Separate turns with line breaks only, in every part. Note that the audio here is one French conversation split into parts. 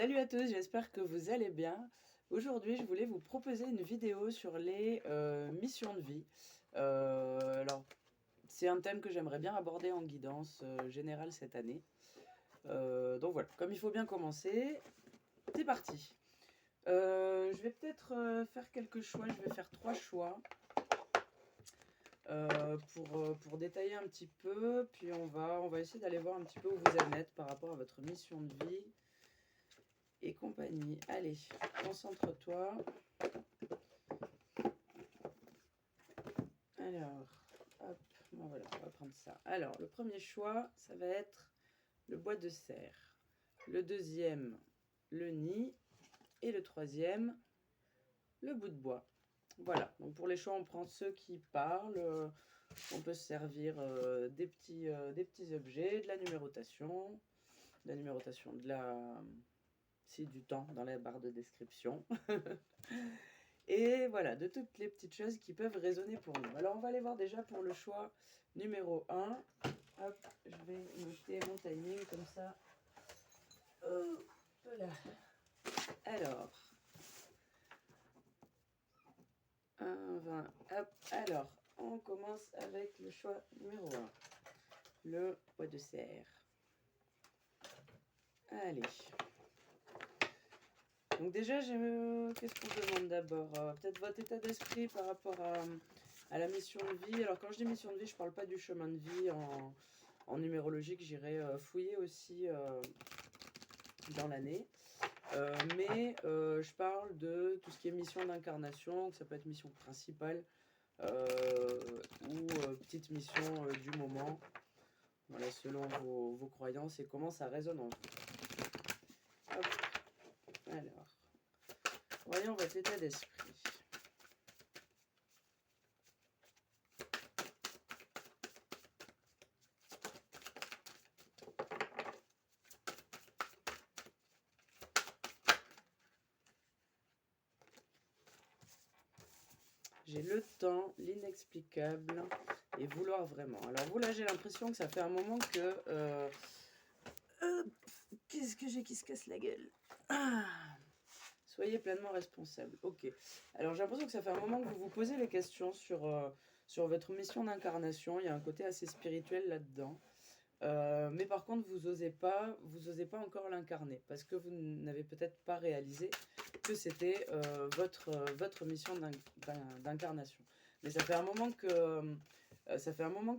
Salut à tous, j'espère que vous allez bien. Aujourd'hui, je voulais vous proposer une vidéo sur les missions de vie. Alors, c'est un thème que j'aimerais bien aborder en guidance générale cette année. Donc voilà, comme il faut bien commencer, c'est parti. Je vais peut-être faire quelques choix, je vais faire 3 choix pour détailler un petit peu, puis on va essayer d'aller voir un petit peu où vous en êtes par rapport à votre mission de vie et compagnie. Allez, concentre-toi. Alors, hop, bon, voilà, on va prendre ça. Alors, le premier choix, ça va être le bois de serre. Le deuxième, le nid. Et le troisième, le bout de bois. Voilà, donc pour les choix, on prend ceux qui parlent. On peut se servir des petits objets, de la numérotation, si, du temps dans la barre de description. Et voilà, de toutes les petites choses qui peuvent résonner pour nous. Alors, on va aller voir déjà pour le choix numéro 1. Hop, je vais noter mon timing comme ça. Hop là. Alors, 1, 20, hop. Alors, on commence avec le choix numéro 1. Le bois de serre. Allez. Donc déjà, qu'est-ce qu'on demande d'abord? Peut-être votre état d'esprit par rapport à la mission de vie. Alors quand je dis mission de vie, je ne parle pas du chemin de vie en numérologique. J'irai fouiller aussi dans l'année. Mais je parle de tout ce qui est mission d'incarnation, que ça peut être mission principale ou petite mission du moment. Voilà, selon vos croyances et comment ça résonne en vous. Hop. Alors, voyons votre état d'esprit. J'ai le temps, l'inexplicable et vouloir vraiment. Alors vous là, j'ai l'impression que ça fait un moment que... qu'est-ce que j'ai qui se casse la gueule? Soyez pleinement responsable. Ok. Alors j'ai l'impression que ça fait un moment que vous vous posez les questions sur votre mission d'incarnation. Il y a un côté assez spirituel là-dedans. Mais par contre, vous osez pas encore l'incarner parce que vous n'avez peut-être pas réalisé que c'était votre mission d'incarnation. Mais ça fait un moment que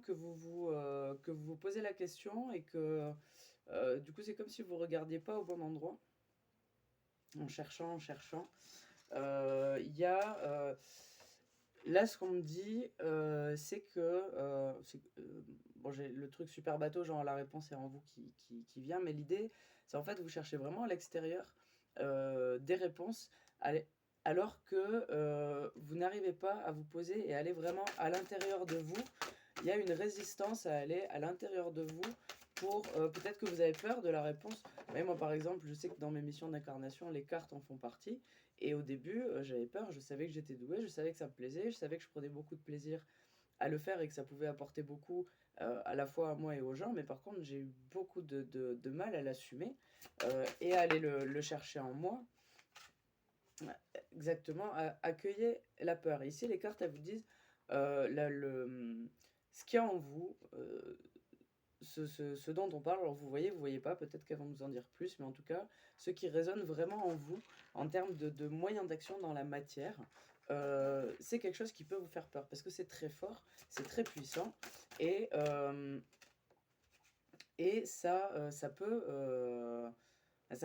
que vous vous posez la question et que du coup, c'est comme si vous regardiez pas au bon endroit, en cherchant, en cherchant. Il y a là, ce qu'on me dit, c'est que bon, j'ai le truc super bateau, genre la réponse est en vous qui vient, mais l'idée, c'est en fait vous cherchez vraiment à l'extérieur des réponses, alors que vous n'arrivez pas à vous poser et aller vraiment à l'intérieur de vous. Il y a une résistance à aller à l'intérieur de vous pour peut-être que vous avez peur de la réponse. Mais moi, par exemple, je sais que dans mes missions d'incarnation, les cartes en font partie. Et au début, j'avais peur, je savais que j'étais douée, je savais que ça me plaisait, je savais que je prenais beaucoup de plaisir à le faire et que ça pouvait apporter beaucoup à la fois à moi et aux gens. Mais par contre, j'ai eu beaucoup de mal à l'assumer et à aller le chercher en moi. Exactement, accueillez la peur. Et ici, les cartes, elles vous disent ce qu'il y a en vous, ce dont on parle. Alors vous voyez pas, peut-être qu'elles vont nous en dire plus, mais en tout cas, ce qui résonne vraiment en vous, en termes de moyens d'action dans la matière, c'est quelque chose qui peut vous faire peur, parce que c'est très fort, c'est très puissant, et, euh, et ça peut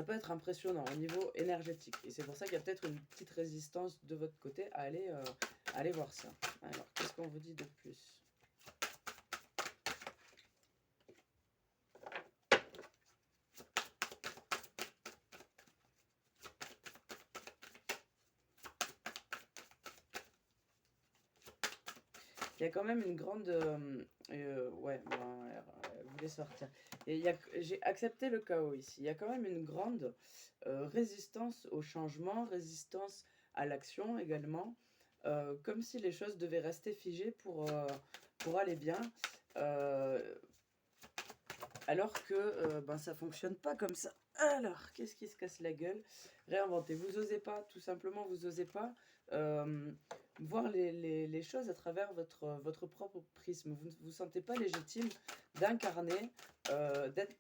être impressionnant au niveau énergétique. Et c'est pour ça qu'il y a peut-être une petite résistance de votre côté à aller voir ça. Alors, qu'est-ce qu'on vous dit de plus? Il y a quand même une grande... ouais, bon, elle voulait sortir. Et j'ai accepté le chaos ici. Il y a quand même une grande résistance au changement, résistance à l'action également. Comme si les choses devaient rester figées pour aller bien. Euh, Alors que ben, ça fonctionne pas comme ça. Alors, qu'est-ce qui se casse la gueule? Réinventer. Vous osez pas, tout simplement, vous osez pas euh, voir les choses à travers votre propre prisme. Vous ne vous sentez pas légitime d'incarner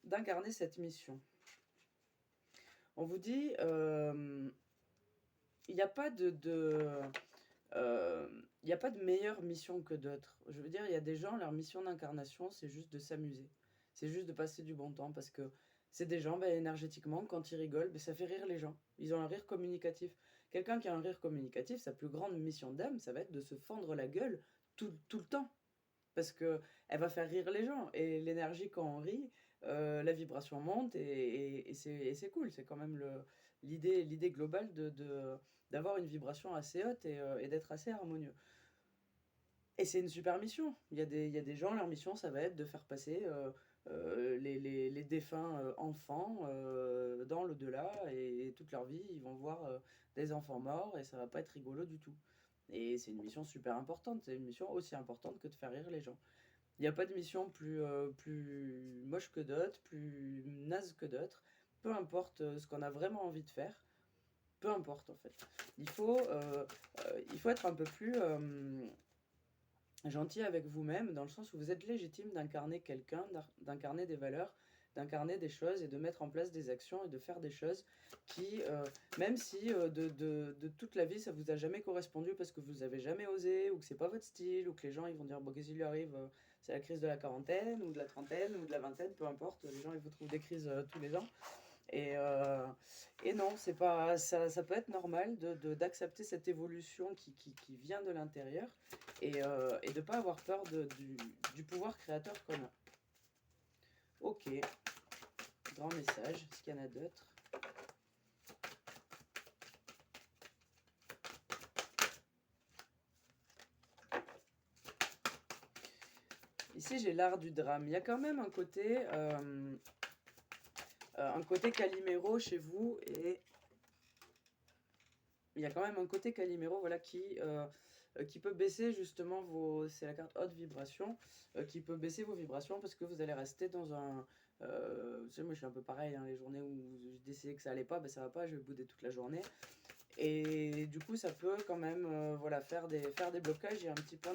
d'incarner cette mission. On vous dit, il n'y a pas euh, il n'y a pas de meilleure mission que d'autres. Je veux dire, il y a des gens, leur mission d'incarnation, c'est juste de s'amuser. C'est juste de passer du bon temps parce que c'est des gens, ben, énergétiquement, quand ils rigolent, ben, ça fait rire les gens. Ils ont un rire communicatif. Quelqu'un qui a un rire communicatif, sa plus grande mission d'âme, ça va être de se fendre la gueule tout le temps. Parce que elle va faire rire les gens. Et l'énergie, quand on rit, la vibration monte et c'est cool. C'est quand même l'idée globale d'avoir une vibration assez haute et d'être assez harmonieux. Et c'est une super mission. Il y a des gens, leur mission, ça va être de faire passer les défunts enfants dans l'au-delà et toute leur vie, ils vont voir des enfants morts et ça va pas être rigolo du tout. Et c'est une mission super importante. C'est une mission aussi importante que de faire rire les gens. Il n'y a pas de mission plus moche que d'autres, plus naze que d'autres. Peu importe ce qu'on a vraiment envie de faire, peu importe en fait. Il faut être un peu plus gentil avec vous-même, dans le sens où vous êtes légitime d'incarner quelqu'un, d'incarner des valeurs, d'incarner des choses et de mettre en place des actions et de faire des choses qui, même si de toute la vie ça vous a jamais correspondu parce que vous avez jamais osé ou que c'est pas votre style ou que les gens ils vont dire bon qu'est-ce qui lui arrive, c'est la crise de la quarantaine ou de la trentaine ou de la vingtaine, peu importe, les gens ils vous trouvent des crises tous les ans. Et, euh, et non, c'est pas, ça peut être normal d'accepter cette évolution qui vient de l'intérieur et de ne pas avoir peur du pouvoir créateur qu'on a. Ok, grand message, est-ce qu'il y en a d'autres? Ici j'ai l'art du drame. Il y a quand même un côté Calimero chez vous et il y a quand même un côté Calimero voilà, qui peut baisser justement vos... C'est la carte haute vibration, qui peut baisser vos vibrations parce que vous allez rester dans un... vous savez, moi je suis un peu pareil, hein, les journées où j'ai décidé que ça allait pas, ben ça va pas, je vais bouder toute la journée. Et du coup, ça peut quand même voilà, faire des blocages et un petit point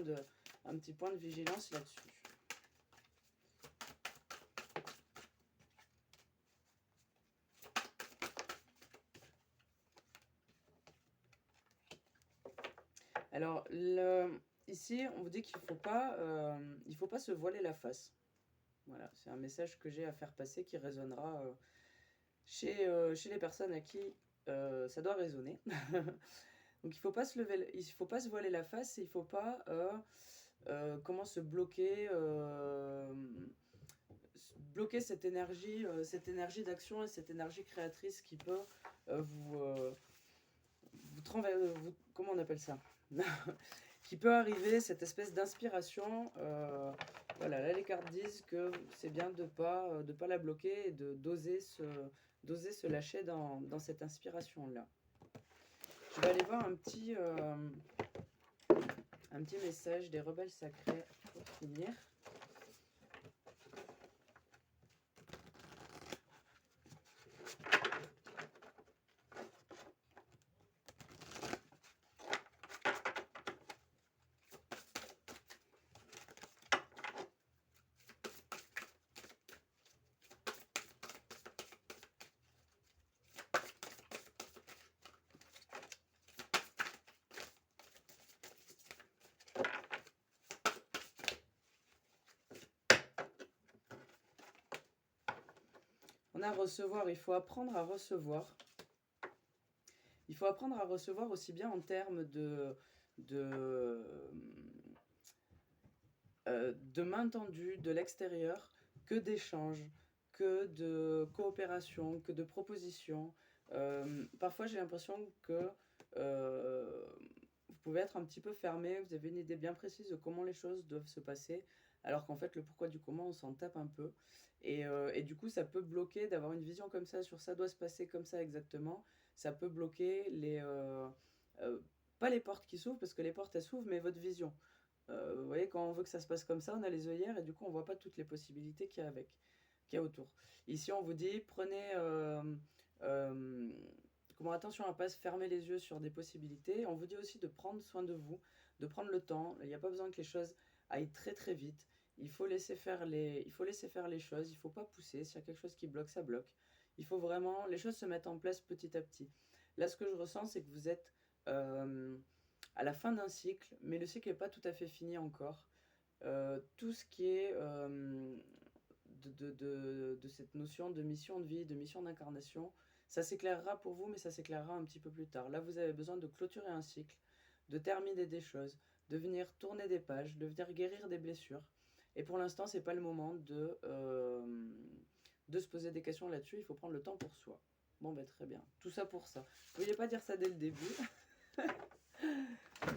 de vigilance là-dessus. Alors, ici, on vous dit qu'il il faut pas se voiler la face. Voilà, c'est un message que j'ai à faire passer qui résonnera chez les personnes à qui ça doit résonner. Donc, il faut pas se voiler la face et il faut pas comment se bloquer, bloquer cette énergie d'action et cette énergie créatrice qui peut comment on appelle ça? Qui peut arriver, cette espèce d'inspiration. Voilà, là les cartes disent que c'est bien de pas la bloquer et d'oser se lâcher dans cette inspiration-là. Je vais aller voir un petit message des rebelles sacrés pour finir. On a à recevoir, il faut apprendre à recevoir. Il faut apprendre à recevoir aussi bien en termes de, de main tendue de l'extérieur que d'échanges, que de coopération, que de propositions. Parfois, j'ai l'impression que euh, vous pouvez être un petit peu fermé, vous avez une idée bien précise de comment les choses doivent se passer, alors qu'en fait, le pourquoi du comment, on s'en tape un peu. Et du coup, ça peut bloquer d'avoir une vision comme ça, sur ça doit se passer comme ça exactement. Ça peut bloquer euh, pas les portes qui s'ouvrent, parce que les portes elles s'ouvrent, mais votre vision. Vous voyez, quand on veut que ça se passe comme ça, on a les œillères et du coup, on voit pas toutes les possibilités qu'il y a avec. qu'il y a autour. Ici, on vous dit, prenez... comment attention à ne pas se fermer les yeux sur des possibilités. On vous dit aussi de prendre soin de vous, de prendre le temps. Il n'y a pas besoin que les choses aillent très très vite. Il faut laisser faire les choses. Il ne faut pas pousser. S'il y a quelque chose qui bloque, ça bloque. Il faut vraiment... Les choses se mettent en place petit à petit. Là, ce que je ressens, c'est que vous êtes à la fin d'un cycle, mais le cycle n'est pas tout à fait fini encore. Tout ce qui est de cette notion de mission de vie, de mission d'incarnation, ça s'éclairera pour vous, mais ça s'éclairera un petit peu plus tard. Là, vous avez besoin de clôturer un cycle, de terminer des choses, de venir tourner des pages, de venir guérir des blessures. Et pour l'instant, c'est pas le moment de se poser des questions là-dessus. Il faut prendre le temps pour soi. Bon, ben très bien. Tout ça pour ça. Vous ne vouliez pas dire ça dès le début.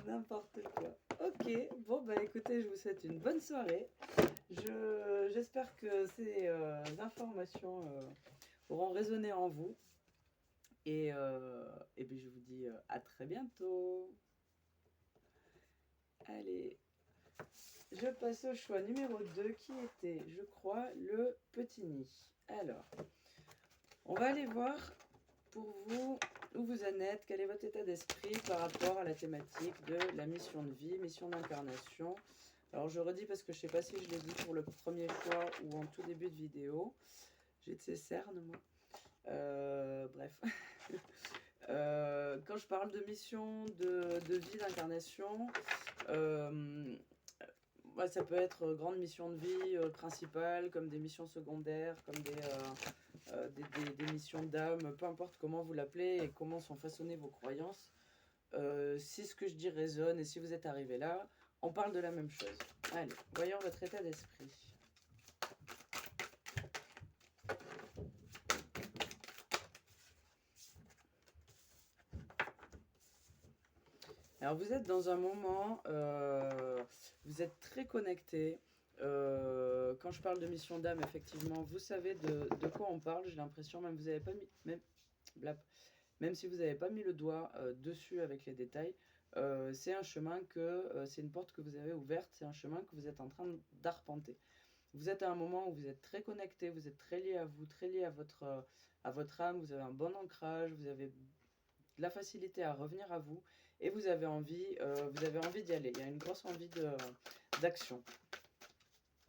N'importe quoi. Ok, bon bah écoutez, je vous souhaite une bonne soirée. J'espère que ces informations auront résonné en vous. Et puis je vous dis à très bientôt. Allez, je passe au choix numéro 2 qui était, je crois, le petit nid. Alors, on va aller voir pour vous où vous en êtes, quel est votre état d'esprit par rapport à la thématique de la mission de vie, mission d'incarnation. Alors je redis parce que je ne sais pas si je l'ai dit pour le premier choix ou en tout début de vidéo. J'ai de ces cernes, moi. Bref. Quand je parle de mission, de vie, d'incarnation, ouais, ça peut être grande mission de vie principale, comme des missions secondaires, comme des missions d'âme, peu importe comment vous l'appelez et comment sont façonnées vos croyances. Si ce que je dis résonne et si vous êtes arrivé là, on parle de la même chose. Allez, voyons votre état d'esprit. Alors vous êtes dans un moment, vous êtes très connecté. Quand je parle de mission d'âme, effectivement, vous savez de quoi on parle. J'ai l'impression, même vous avez pas mis, même si vous n'avez pas mis le doigt dessus avec les détails, c'est un chemin c'est une porte que vous avez ouverte, c'est un chemin que vous êtes en train d'arpenter. Vous êtes à un moment où vous êtes très connecté, vous êtes très lié à vous, très lié à votre âme, vous avez un bon ancrage, vous avez de la facilité à revenir à vous et vous avez envie d'y aller. Il y a une grosse envie d'action.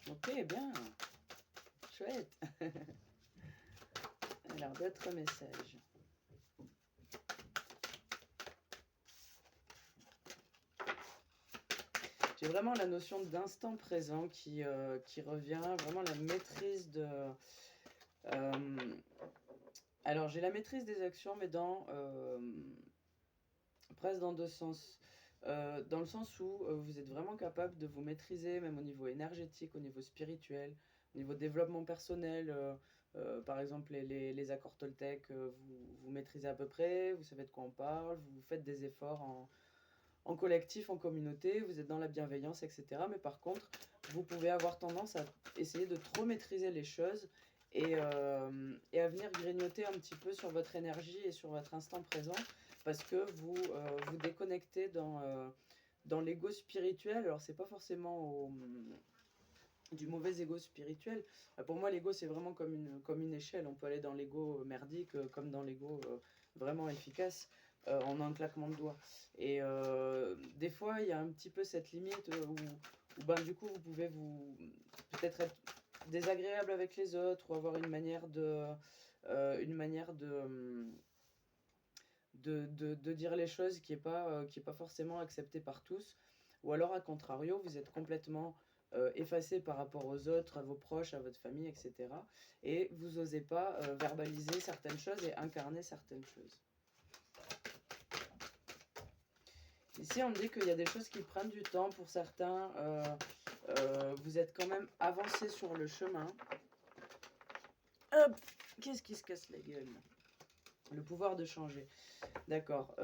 Ok, bien. Chouette. Alors, d'autres messages. J'ai vraiment la notion d'instant présent qui revient, vraiment la maîtrise de... alors, j'ai la maîtrise des actions, mais presque dans deux sens. Dans le sens où vous êtes vraiment capable de vous maîtriser, même au niveau énergétique, au niveau spirituel, au niveau développement personnel. Par exemple, les accords Toltec, vous maîtrisez à peu près, vous savez de quoi on parle, vous faites des efforts en collectif, en communauté, vous êtes dans la bienveillance, etc. Mais par contre, vous pouvez avoir tendance à essayer de trop maîtriser les choses et à venir grignoter un petit peu sur votre énergie et sur votre instant présent parce que vous déconnectez dans l'ego spirituel. Alors, c'est pas forcément du mauvais ego spirituel. Pour moi, l'ego, c'est vraiment comme une échelle. On peut aller dans l'ego merdique comme dans l'ego vraiment efficace en un claquement de doigts. Et des fois, il y a un petit peu cette limite où ben, du coup, vous pouvez peut-être être désagréable avec les autres ou avoir une manière de dire les choses qui est pas forcément acceptée par tous. Ou alors, à contrario, vous êtes complètement effacé par rapport aux autres, à vos proches, à votre famille, etc. Et vous n'osez pas verbaliser certaines choses et incarner certaines choses. Ici, on me dit qu'il y a des choses qui prennent du temps pour certains. Vous êtes quand même avancé sur le chemin. Hop, qu'est-ce qui se casse la gueule? Le pouvoir de changer. D'accord.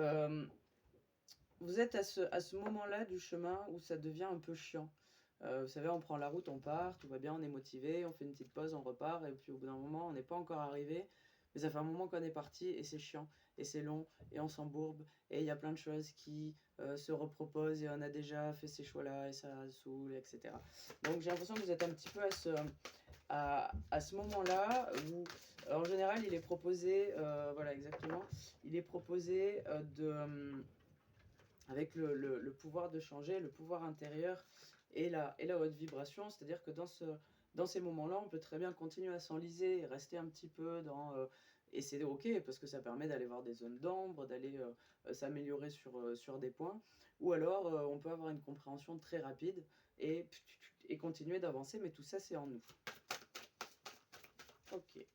Vous êtes à ce moment-là du chemin où ça devient un peu chiant. Vous savez, on prend la route, on part, tout va bien, on est motivé, on fait une petite pause, on repart, et puis au bout d'un moment, on n'est pas encore arrivé, mais ça fait un moment qu'on est parti, et c'est chiant, et c'est long, et on s'embourbe, et il y a plein de choses qui se reproposent, et on a déjà fait ces choix-là, et ça saoule, etc. Donc j'ai l'impression que vous êtes un petit peu à ce moment-là, où en général il est proposé, voilà exactement, il est proposé avec le pouvoir de changer, le pouvoir intérieur et la haute vibration, c'est-à-dire que dans ces moments-là, on peut très bien continuer à s'enliser et rester un petit peu et c'est ok, parce que ça permet d'aller voir des zones d'ombre, d'aller s'améliorer sur des points, ou alors on peut avoir une compréhension très rapide et continuer d'avancer, mais tout ça c'est en nous. Ok.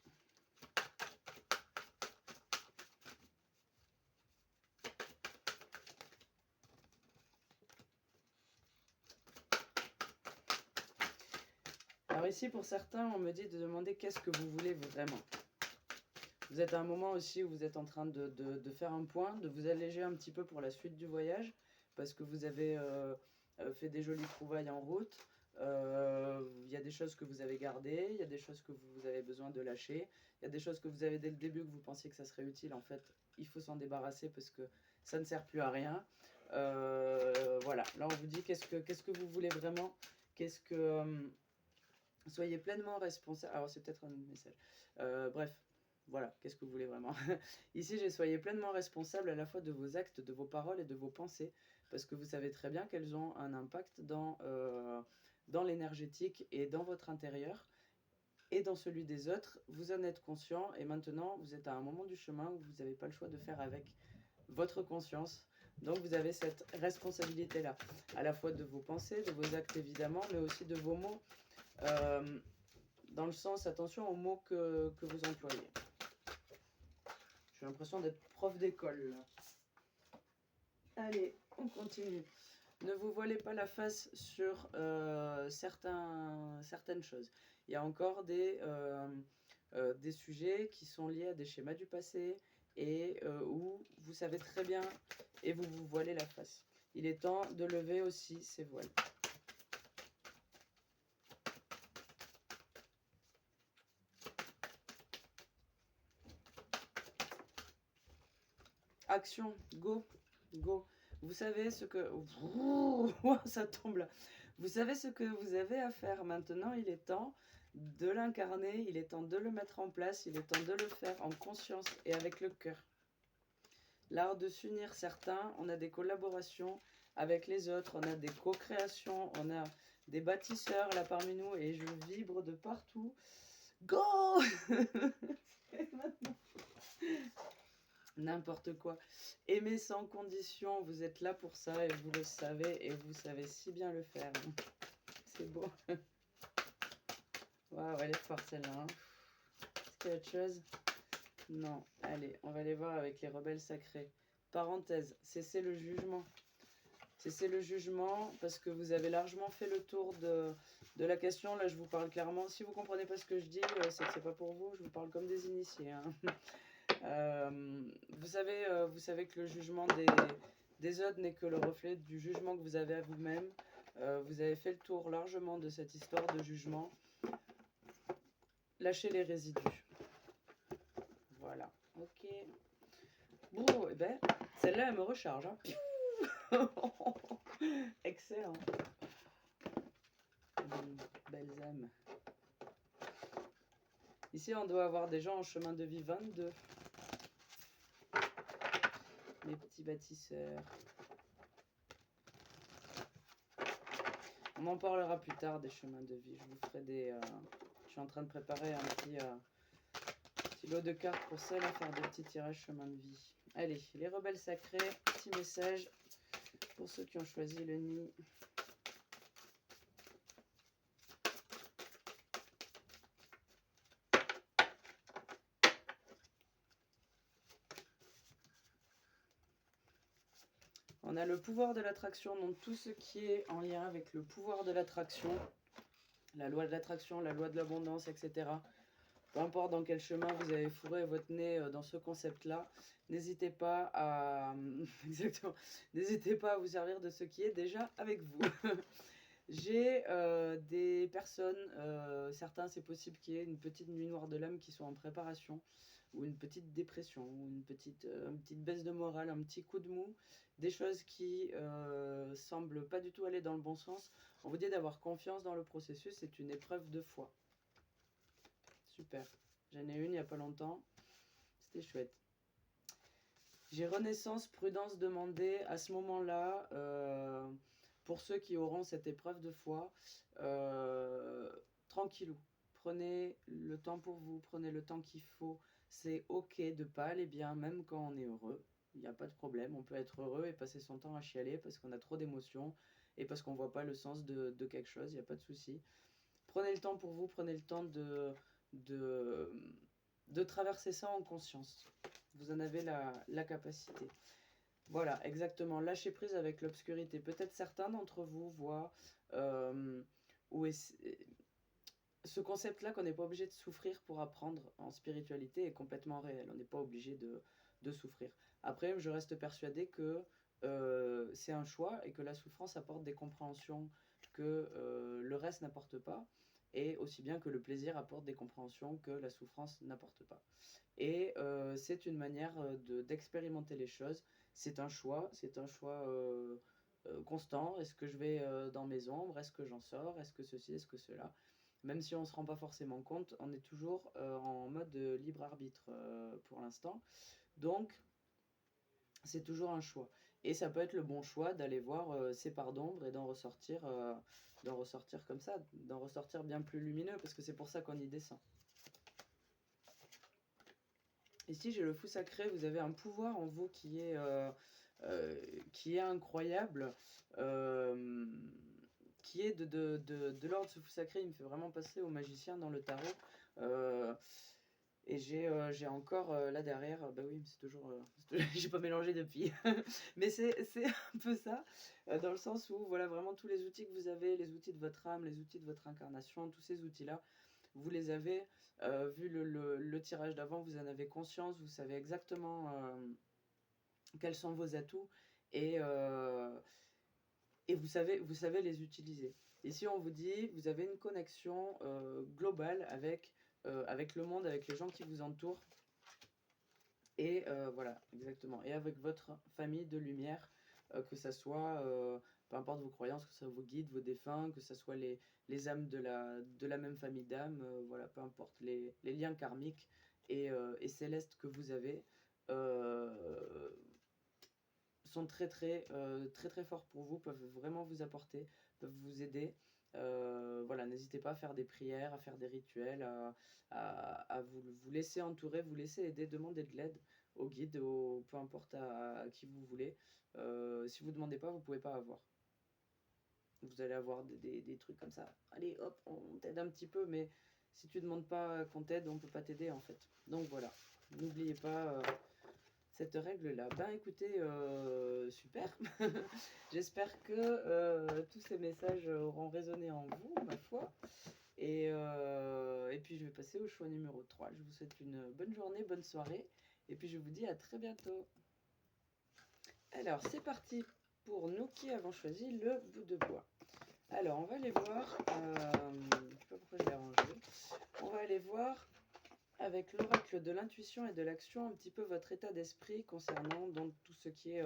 Alors ici, pour certains, on me dit de demander qu'est-ce que vous voulez vraiment. Vous êtes à un moment aussi où vous êtes en train de faire un point, de vous alléger un petit peu pour la suite du voyage, parce que vous avez fait des jolies trouvailles en route. Il y a des choses que vous avez gardées, il y a des choses que vous avez besoin de lâcher, il y a des choses que vous avez dès le début que vous pensiez que ça serait utile. En fait, il faut s'en débarrasser parce que ça ne sert plus à rien. Voilà, là on vous dit qu'est-ce que vous voulez vraiment, qu'est-ce que... soyez pleinement responsable. Alors, c'est peut-être un autre message. Bref, voilà, qu'est-ce que vous voulez vraiment? Ici, j'ai soyez pleinement responsable à la fois de vos actes, de vos paroles et de vos pensées, parce que vous savez très bien qu'elles ont un impact dans l'énergétique et dans votre intérieur et dans celui des autres. Vous en êtes conscient et maintenant, vous êtes à un moment du chemin où vous n'avez pas le choix de faire avec votre conscience. Donc vous avez cette responsabilité-là, à la fois de vos pensées, de vos actes évidemment, mais aussi de vos mots. Dans le sens, attention aux mots que vous employez. J'ai l'impression d'être prof d'école. Allez, on continue. Ne vous voilez pas la face sur certaines choses. Il y a encore des sujets qui sont liés à des schémas du passé et où vous savez très bien et vous vous voilez la face. Il est temps de lever aussi ces voiles. Action, go, go. Vous savez ce que... ça tombe là. Vous savez ce que vous avez à faire. Maintenant, il est temps de l'incarner, il est temps de le mettre en place, il est temps de le faire en conscience et avec le cœur. L'art de s'unir certains, on a des collaborations avec les autres, on a des co-créations, on a des bâtisseurs là parmi nous et je vibre de partout. Go! N'importe quoi. Aimer sans condition, vous êtes là pour ça et vous le savez et vous savez si bien le faire. C'est beau. Waouh, elle est forte celle-là. Hein. Est-ce qu'il y a autre chose? Non. Allez, on va aller voir avec les rebelles sacrés. Parenthèse, cessez le jugement. Cessez le jugement parce que vous avez largement fait le tour de la question. Là, je vous parle clairement. Si vous ne comprenez pas ce que je dis, c'est que c'est pas pour vous. Je vous parle comme des initiés. Hein. Vous savez que le jugement des autres n'est que le reflet du jugement que vous avez à vous-même. Vous avez fait le tour largement de cette histoire de jugement. Lâchez les résidus. Voilà. Ok. Bon, et ben, celle-là, elle me recharge. Hein. Excellent. Belles âmes. Ici, on doit avoir des gens en chemin de vie 22. Les petits bâtisseurs. On en parlera plus tard des chemins de vie. Je vous ferai je suis en train de préparer un petit lot de cartes pour ça, là, faire des petits tirages chemin de vie. Allez, les rebelles sacrés, petit message pour ceux qui ont choisi le nid. On a le pouvoir de l'attraction, donc tout ce qui est en lien avec le pouvoir de l'attraction, la loi de l'attraction, la loi de l'abondance, etc. Peu importe dans quel chemin vous avez fourré votre nez dans ce concept-là, n'hésitez pas à exactement, n'hésitez pas à vous servir de ce qui est déjà avec vous. J'ai des personnes, certains c'est possible qu'il y ait une petite nuit noire de l'âme qui soit en préparation, ou une petite dépression, ou une petite baisse de morale, un petit coup de mou, des choses qui semblent pas du tout aller dans le bon sens. On vous dit d'avoir confiance dans le processus, c'est une épreuve de foi. super. J'en ai une il n'y a pas longtemps. C'était chouette. J'ai renaissance, prudence demandée. À ce moment-là, pour ceux qui auront cette épreuve de foi, tranquillou. Prenez le temps pour vous, prenez le temps qu'il faut. C'est ok de pas aller bien, même quand on est heureux. Il n'y a pas de problème. On peut être heureux et passer son temps à chialer parce qu'on a trop d'émotions et parce qu'on voit pas le sens de quelque chose. Il n'y a pas de souci. Prenez le temps pour vous, prenez le temps de, de traverser ça en conscience. Vous en avez la capacité. Voilà, exactement. Lâcher prise avec l'obscurité. Peut-être certains d'entre vous voient où est ce concept-là qu'on n'est pas obligé de souffrir pour apprendre en spiritualité est complètement réel. On n'est pas obligé de souffrir. Après, je reste persuadée que c'est un choix et que la souffrance apporte des compréhensions que le reste n'apporte pas, et aussi bien que le plaisir apporte des compréhensions que la souffrance n'apporte pas. Et c'est une manière d'expérimenter les choses. C'est un choix constant. Est-ce que je vais dans mes ombres? Est-ce que j'en sors? Est-ce que ceci? Est-ce que cela? Même si on ne se rend pas forcément compte, on est toujours en mode libre arbitre pour l'instant. Donc, c'est toujours un choix. Et ça peut être le bon choix d'aller voir ces parts d'ombre et d'en ressortir comme ça, d'en ressortir bien plus lumineux, parce que c'est pour ça qu'on y descend. Ici, j'ai le fou sacré, vous avez un pouvoir en vous qui est incroyable, qui est de l'ordre de ce fou sacré. Il me fait vraiment passer au magicien dans le tarot. Et j'ai encore là derrière, bah oui, c'est toujours, j'ai pas mélangé depuis, mais c'est un peu ça, dans le sens où voilà vraiment tous les outils que vous avez, les outils de votre âme, les outils de votre incarnation, tous ces outils-là, vous les avez, vu le tirage d'avant, vous en avez conscience, vous savez exactement quels sont vos atouts, et, vous savez les utiliser. Ici, on vous dit, vous avez une connexion globale avec le monde, avec les gens qui vous entourent. Et voilà, exactement. Et avec votre famille de lumière, que ça soit, peu importe vos croyances, que ce soit vos guides, vos défunts, que ce soit les âmes de la même famille d'âmes, voilà, peu importe, les liens karmiques et célestes que vous avez, euh, sont très très forts pour vous, peuvent vraiment vous apporter, peuvent vous aider. Voilà, n'hésitez pas à faire des prières, à faire des rituels, à vous laisser entourer, vous laisser aider, demandez de l'aide au guide, peu importe à qui vous voulez. Si vous ne demandez pas, vous ne pouvez pas avoir. Vous allez avoir des trucs comme ça. Allez, hop, on t'aide un petit peu, mais si tu ne demandes pas qu'on t'aide, on ne peut pas t'aider en fait. Donc voilà, n'oubliez pas cette règle-là. Ben écoutez, super. J'espère que tous ces messages auront résonné en vous, ma foi. Et puis je vais passer au choix numéro 3. Je vous souhaite une bonne journée, bonne soirée. Et puis je vous dis à très bientôt. Alors c'est parti pour nous qui avons choisi le bout de bois. Alors on va aller voir, je ne sais pas pourquoi je l'ai rangé. On va aller voir avec l'oracle de l'intuition et de l'action, un petit peu votre état d'esprit concernant donc tout ce qui est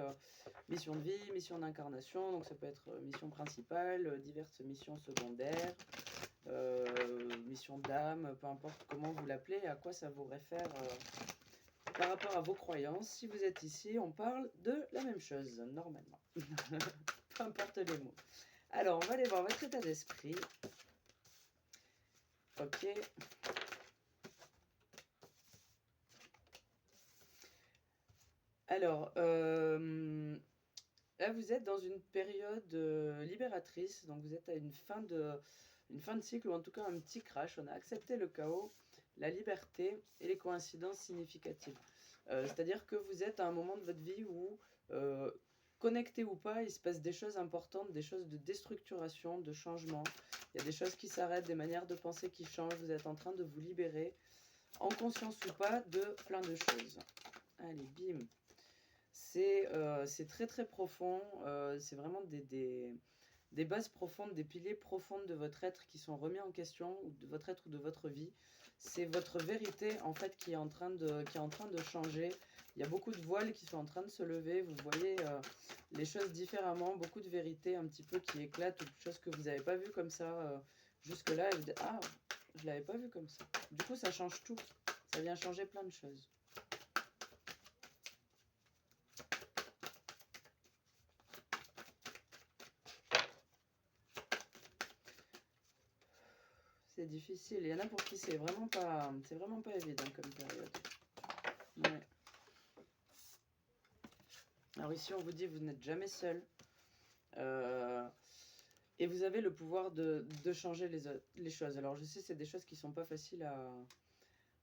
mission de vie, mission d'incarnation. Donc ça peut être mission principale, diverses missions secondaires, mission d'âme, peu importe comment vous l'appelez, à quoi ça vous réfère par rapport à vos croyances. Si vous êtes ici, on parle de la même chose, normalement. Peu importe les mots. Alors, on va aller voir votre état d'esprit. Ok. Alors, là, vous êtes dans une période libératrice, donc vous êtes à une fin de cycle, ou en tout cas un petit crash. On a accepté le chaos, la liberté et les coïncidences significatives. C'est-à-dire que vous êtes à un moment de votre vie où, connecté ou pas, il se passe des choses importantes, des choses de déstructuration, de changement. Il y a des choses qui s'arrêtent, des manières de penser qui changent. Vous êtes en train de vous libérer, en conscience ou pas, de plein de choses. Allez, bim. C'est très très profond, c'est vraiment des bases profondes, des piliers profonds de votre être qui sont remis en question, ou de votre être ou de votre vie. C'est votre vérité en fait qui est en train de changer. Il y a beaucoup de voiles qui sont en train de se lever, vous voyez les choses différemment, beaucoup de vérités un petit peu qui éclatent, ou des choses que vous n'avez pas vues comme ça jusque-là. Et vous dites, ah, je l'avais pas vu comme ça. Du coup, ça change tout. Ça vient changer plein de choses. C'est difficile. Il y en a pour qui c'est vraiment pas évident comme période. Ouais. Alors ici, on vous dit, vous n'êtes jamais seul. Et vous avez le pouvoir de changer les choses. Alors je sais, c'est des choses qui sont pas faciles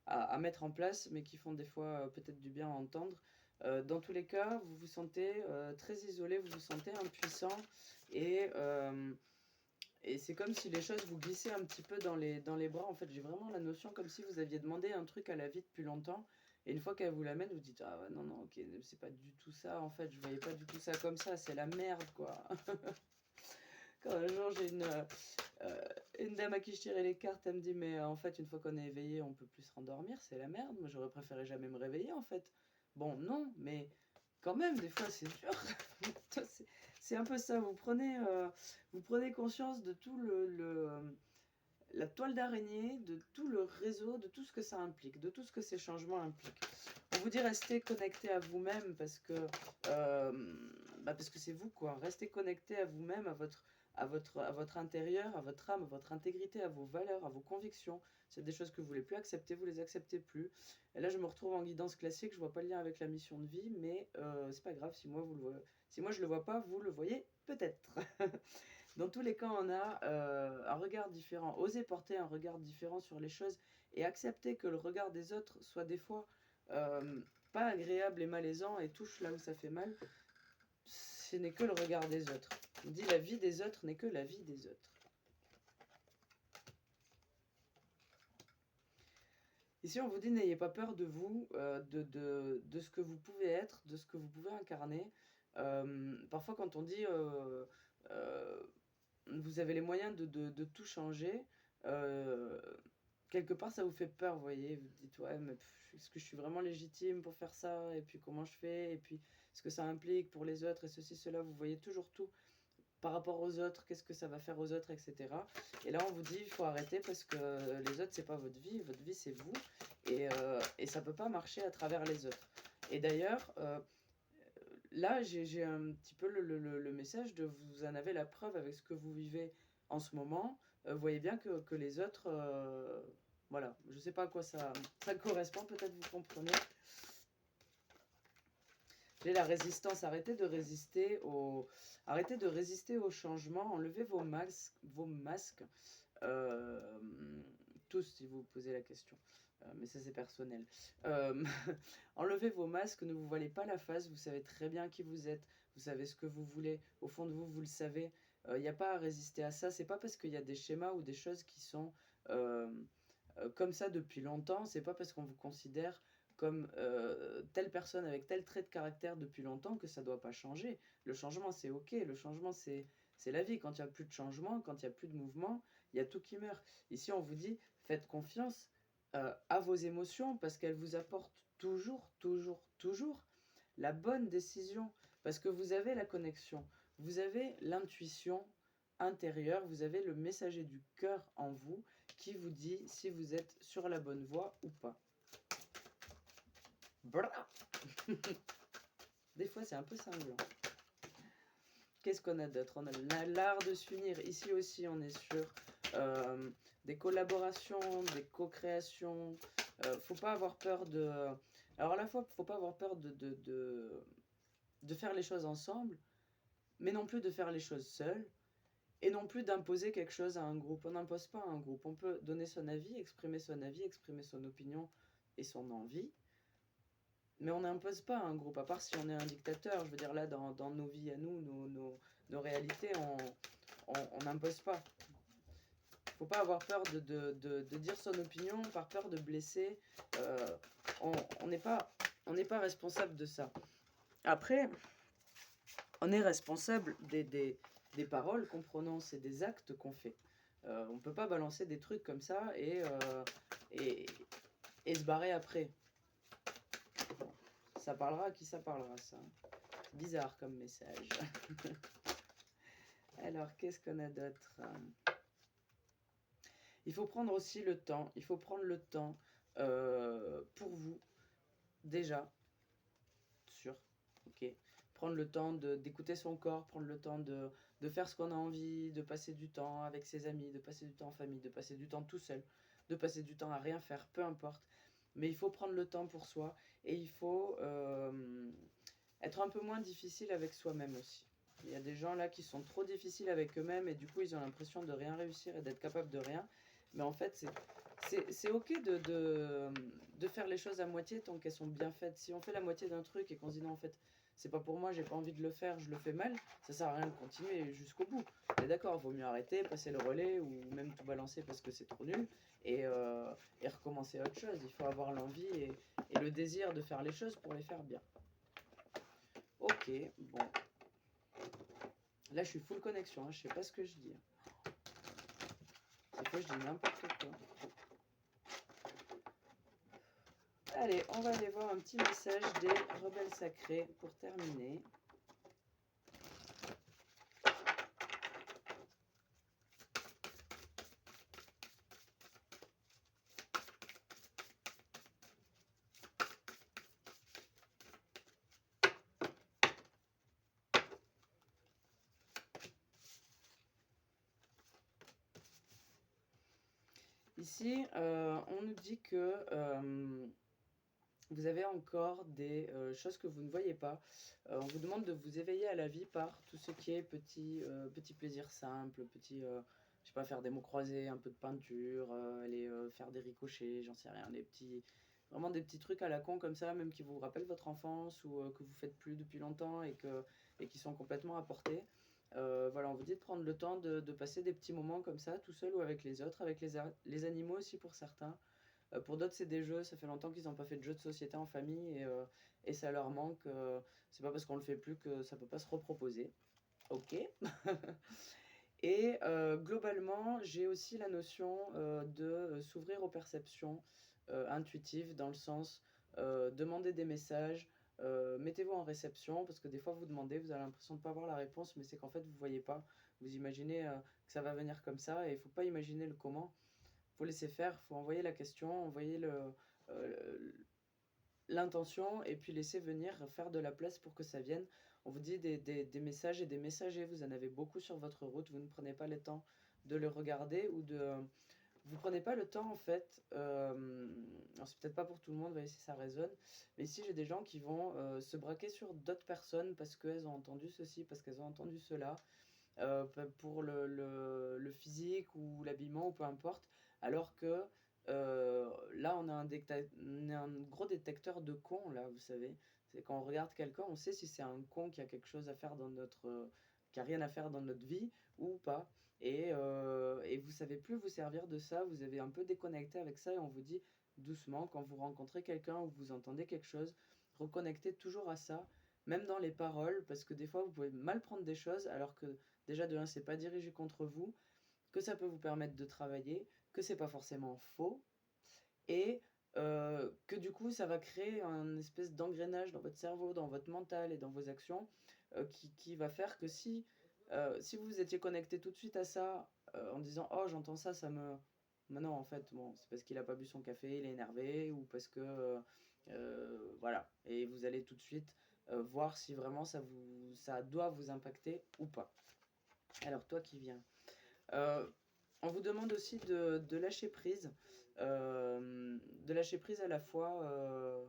à mettre en place, mais qui font des fois peut-être du bien à entendre. Dans tous les cas, vous vous sentez très isolé, vous vous sentez impuissant, et, euh, et c'est comme si les choses vous glissaient un petit peu dans les bras. En fait, j'ai vraiment la notion comme si vous aviez demandé un truc à la vie depuis longtemps, et une fois qu'elle vous l'amène, vous dites ah ouais, non, non, ok, c'est pas du tout ça, en fait, je voyais pas du tout ça comme ça, c'est la merde, quoi. Quand un jour j'ai une dame à qui je tirais les cartes, elle me dit mais en fait une fois qu'on est éveillé on peut plus se rendormir, c'est la merde, moi j'aurais préféré jamais me réveiller en fait. Bon non, mais quand même des fois c'est dur. C'est un peu ça, vous prenez conscience de tout la toile d'araignée, de tout le réseau, de tout ce que ça implique, de tout ce que ces changements impliquent. On vous dit restez connecté à vous-même parce que c'est vous quoi. Restez connecté à vous-même, à votre intérieur, à votre âme, à votre intégrité, à vos valeurs, à vos convictions. C'est des choses que vous voulez plus accepter, vous les acceptez plus. Et là je me retrouve en guidance classique, je vois pas le lien avec la mission de vie, mais c'est pas grave si moi vous le voyez. Si moi je le vois pas, vous le voyez peut-être. Dans tous les cas, on a un regard différent. Osez porter un regard différent sur les choses et accepter que le regard des autres soit des fois euh, pas agréable et malaisant et touche là où ça fait mal. Ce n'est que le regard des autres. On dit la vie des autres n'est que la vie des autres. Ici, on vous dit n'ayez pas peur de vous, de ce que vous pouvez être, de ce que vous pouvez incarner. Parfois, quand on dit euh, vous avez les moyens de tout changer, euh, quelque part ça vous fait peur, vous voyez, vous dites ouais mais est-ce que je suis vraiment légitime pour faire ça, et puis comment je fais, et puis ce que ça implique pour les autres, et ceci, cela, vous voyez toujours tout par rapport aux autres, qu'est-ce que ça va faire aux autres, etc. Et là on vous dit il faut arrêter parce que les autres c'est pas votre vie c'est vous, et ça peut pas marcher à travers les autres. Et d'ailleurs, là, j'ai un petit peu le message de vous en avez la preuve avec ce que vous vivez en ce moment. Vous voyez bien que les autres, voilà, je sais pas à quoi ça correspond, peut-être vous comprenez. J'ai la résistance, arrêtez de résister au changement, enlevez vos masques, euh, tous si vous posez la question. Mais ça c'est personnel. Euh, Enlevez vos masques, ne vous voilez pas la face, vous savez très bien qui vous êtes, vous savez ce que vous voulez, au fond de vous, vous le savez. Il n'y a pas à résister à ça, c'est pas parce qu'il y a des schémas ou des choses qui sont euh, comme ça depuis longtemps, c'est pas parce qu'on vous considère comme telle personne avec tel trait de caractère depuis longtemps que ça doit pas changer. Le changement c'est ok, le changement c'est la vie. Quand il n'y a plus de changement, quand il n'y a plus de mouvement, il y a tout qui meurt. Ici on vous dit faites confiance à vos émotions parce qu'elles vous apportent toujours, toujours, toujours la bonne décision. Parce que vous avez la connexion, vous avez l'intuition intérieure, vous avez le messager du cœur en vous qui vous dit si vous êtes sur la bonne voie ou pas. Bra. Des fois c'est un peu cinglant. Qu'est-ce qu'on a d'autre? On a l'art de s'unir. Ici aussi on est sur des collaborations, des co-créations. Faut pas avoir peur de... Alors à la fois, faut pas avoir peur de faire les choses ensemble, mais non plus de faire les choses seules, et non plus d'imposer quelque chose à un groupe. On n'impose pas à un groupe. On peut donner son avis, exprimer son opinion et son envie, mais on n'impose pas à un groupe, à part si on est un dictateur. Je veux dire, là, dans nos vies à nous, nos réalités, on n'impose pas. Faut pas avoir peur de dire son opinion par peur de blesser. On n'est pas, responsable de ça. Après, on est responsable des paroles qu'on prononce et des actes qu'on fait. On ne peut pas balancer des trucs comme ça et se barrer après. Bon, ça parlera à qui ça parlera, ça. Bizarre comme message. Alors, qu'est-ce qu'on a d'autre? Il faut prendre aussi le temps, il faut prendre le temps pour vous, déjà, sûr, ok. Prendre le temps d'écouter son corps, prendre le temps de faire ce qu'on a envie, de passer du temps avec ses amis, de passer du temps en famille, de passer du temps tout seul, de passer du temps à rien faire, peu importe. Mais il faut prendre le temps pour soi et il faut être un peu moins difficile avec soi-même aussi. Il y a des gens là qui sont trop difficiles avec eux-mêmes et du coup ils ont l'impression de rien réussir et d'être capable de rien. Mais en fait, c'est ok de faire les choses à moitié tant qu'elles sont bien faites. Si on fait la moitié d'un truc et qu'on se dit non, en fait, c'est pas pour moi, j'ai pas envie de le faire, je le fais mal, ça sert à rien de continuer jusqu'au bout. Et d'accord, il vaut mieux arrêter, passer le relais ou même tout balancer parce que c'est trop nul et recommencer autre chose. Il faut avoir l'envie et le désir de faire les choses pour les faire bien. Ok, bon. Là, je suis full connexion, hein, je sais pas ce que je dis. Cette fois, je dis n'importe quoi. Allez, on va aller voir un petit message des rebelles sacrés pour terminer. Ici, on nous dit que vous avez encore des choses que vous ne voyez pas. On vous demande de vous éveiller à la vie par tout ce qui est petit plaisir simple, je sais pas, faire des mots croisés, un peu de peinture, aller faire des ricochets, j'en sais rien, vraiment des petits trucs à la con comme ça, même qui vous rappellent votre enfance ou que vous faites plus depuis longtemps et qui sont complètement apportés. Voilà, on vous dit de prendre le temps de passer des petits moments comme ça, tout seul ou avec les autres, avec les animaux aussi pour certains. Pour d'autres, c'est des jeux, ça fait longtemps qu'ils n'ont pas fait de jeux de société en famille et ça leur manque. C'est pas parce qu'on le fait plus que ça peut pas se reproposer. Ok. Et globalement, j'ai aussi la notion de s'ouvrir aux perceptions intuitives dans le sens demander des messages, mettez-vous en réception parce que des fois vous demandez, vous avez l'impression de ne pas avoir la réponse, mais c'est qu'en fait vous ne voyez pas. Vous imaginez que ça va venir comme ça et il ne faut pas imaginer le comment. Faut laisser faire, faut envoyer la question, envoyer euh, l'intention et puis laisser venir, faire de la place pour que ça vienne. On vous dit des messages et des messagers, vous en avez beaucoup sur votre route, vous ne prenez pas le temps de le regarder ou de... Vous prenez pas le temps en fait, alors c'est peut-être pas pour tout le monde, voyez si ça résonne, mais ici j'ai des gens qui vont se braquer sur d'autres personnes parce qu'elles ont entendu ceci, parce qu'elles ont entendu cela, pour le physique ou l'habillement ou peu importe, alors que là on a un gros détecteur de cons là, vous savez. C'est quand on regarde quelqu'un, on sait si c'est un con qui a quelque chose à faire dans qui a rien à faire dans notre vie ou pas. Et vous savez plus vous servir de ça, vous avez un peu déconnecté avec ça et on vous dit doucement quand vous rencontrez quelqu'un ou vous entendez quelque chose, reconnectez toujours à ça, même dans les paroles, parce que des fois vous pouvez mal prendre des choses alors que déjà de un c'est pas dirigé contre vous, que ça peut vous permettre de travailler, que c'est pas forcément faux et que du coup ça va créer un espèce d'engrenage dans votre cerveau, dans votre mental et dans vos actions qui va faire que si vous étiez connecté tout de suite à ça en disant oh j'entends ça, ça me... Mais non en fait bon, c'est parce qu'il a pas bu son café, il est énervé ou parce que voilà et vous allez tout de suite voir si vraiment ça doit vous impacter ou pas. Alors toi qui viens. Euh, on vous demande aussi de lâcher prise à la fois euh,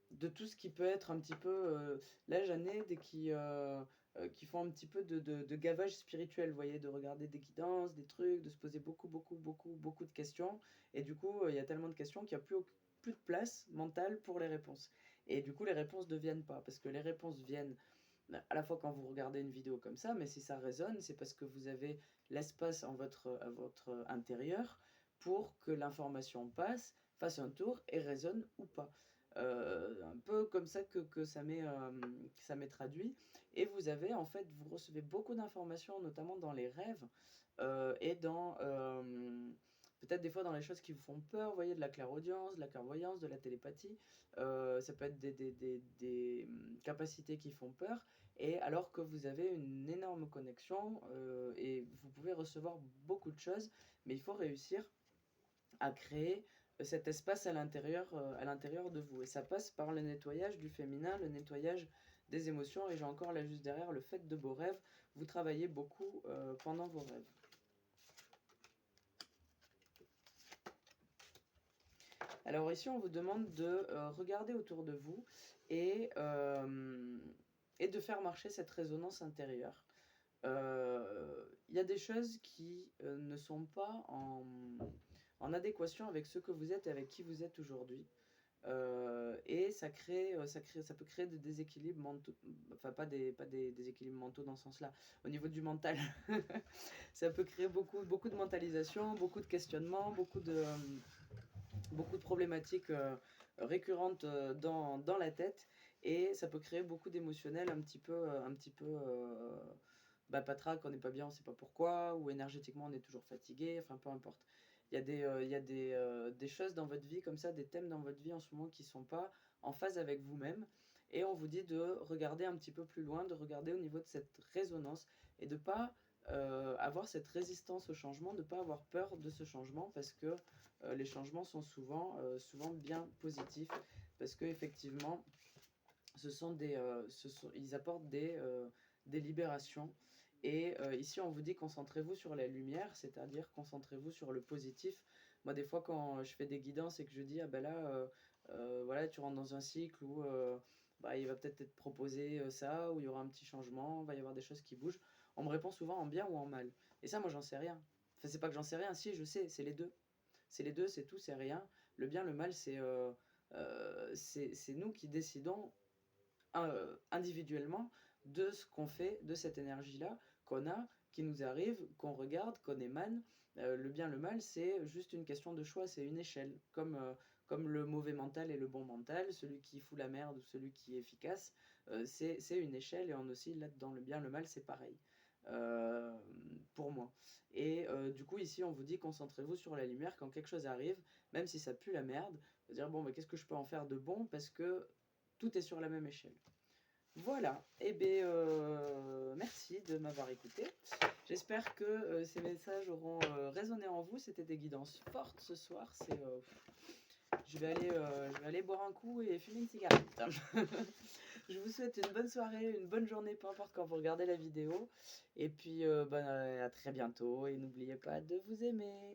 de tout ce qui peut être un petit peu là j'en ai des qui font un petit peu de gavage spirituel, vous voyez, de regarder des guidances, des trucs, de se poser beaucoup de questions et du coup il y a tellement de questions qu'il n'y a plus de place mentale pour les réponses et du coup les réponses ne viennent pas parce que les réponses viennent à la fois quand vous regardez une vidéo comme ça, mais si ça résonne, c'est parce que vous avez l'espace à votre intérieur pour que l'information passe, fasse un tour et résonne ou pas. Un peu comme ça que ça m'est traduit. Et vous avez, en fait, vous recevez beaucoup d'informations, notamment dans les rêves et peut-être des fois dans les choses qui vous font peur, vous voyez, de la clairaudience, de la clairvoyance, de la télépathie. Ça peut être des capacités qui font peur, et alors que vous avez une énorme connexion et vous pouvez recevoir beaucoup de choses, mais il faut réussir à créer cet espace à l'intérieur de vous. Et ça passe par le nettoyage du féminin, le nettoyage des émotions. Et j'ai encore là juste derrière le fait de beaux rêves. Vous travaillez beaucoup pendant vos rêves. Alors ici, on vous demande de regarder autour de vous et de faire marcher cette résonance intérieure. Il y a des choses qui ne sont pas en adéquation avec ce que vous êtes et avec qui vous êtes aujourd'hui. Et ça peut créer des déséquilibres mentaux, enfin pas des déséquilibres mentaux dans ce sens-là, au niveau du mental. Ça peut créer beaucoup de mentalisation, beaucoup de questionnements, beaucoup de problématiques récurrentes dans la tête, et ça peut créer beaucoup d'émotionnel un petit peu patraque, on n'est pas bien, on ne sait pas pourquoi, ou énergétiquement on est toujours fatigué, enfin peu importe. Il y a des choses dans votre vie comme ça, des thèmes dans votre vie en ce moment qui ne sont pas en phase avec vous-même, et on vous dit de regarder un petit peu plus loin, de regarder au niveau de cette résonance, et de pas avoir cette résistance au changement, de ne pas avoir peur de ce changement, parce que les changements sont souvent bien positifs, parce que effectivement, ils apportent des libérations. Et ici, on vous dit concentrez-vous sur la lumière, c'est-à-dire concentrez-vous sur le positif. Moi, des fois, quand je fais des guidances et que je dis, ah ben là, voilà, tu rentres dans un cycle où il va peut-être être proposé ça, où il y aura un petit changement, il va y avoir des choses qui bougent. On me répond souvent en bien ou en mal. Et ça, moi, j'en sais rien. Enfin, c'est pas que j'en sais rien, si, je sais, c'est les deux. C'est les deux, c'est tout, c'est rien. Le bien, le mal, c'est nous qui décidons individuellement de ce qu'on fait de cette énergie-là qu'on a, qui nous arrive, qu'on regarde, qu'on émane. Le bien, le mal, c'est juste une question de choix, c'est une échelle. Comme le mauvais mental et le bon mental, celui qui fout la merde ou celui qui est efficace, c'est une échelle, et on oscille là-dedans. Le bien, le mal, c'est pareil. Euh, pour moi. Et du coup, ici, on vous dit concentrez-vous sur la lumière quand quelque chose arrive, même si ça pue la merde. Dire bon, qu'est-ce que je peux en faire de bon, parce que tout est sur la même échelle. Voilà, et bien merci de m'avoir écouté. J'espère que ces messages auront résonné en vous. C'était des guidances fortes ce soir. Je vais aller boire un coup et fumer une cigarette. Je vous souhaite une bonne soirée, une bonne journée, peu importe quand vous regardez la vidéo. Et puis à très bientôt, et n'oubliez pas de vous aimer.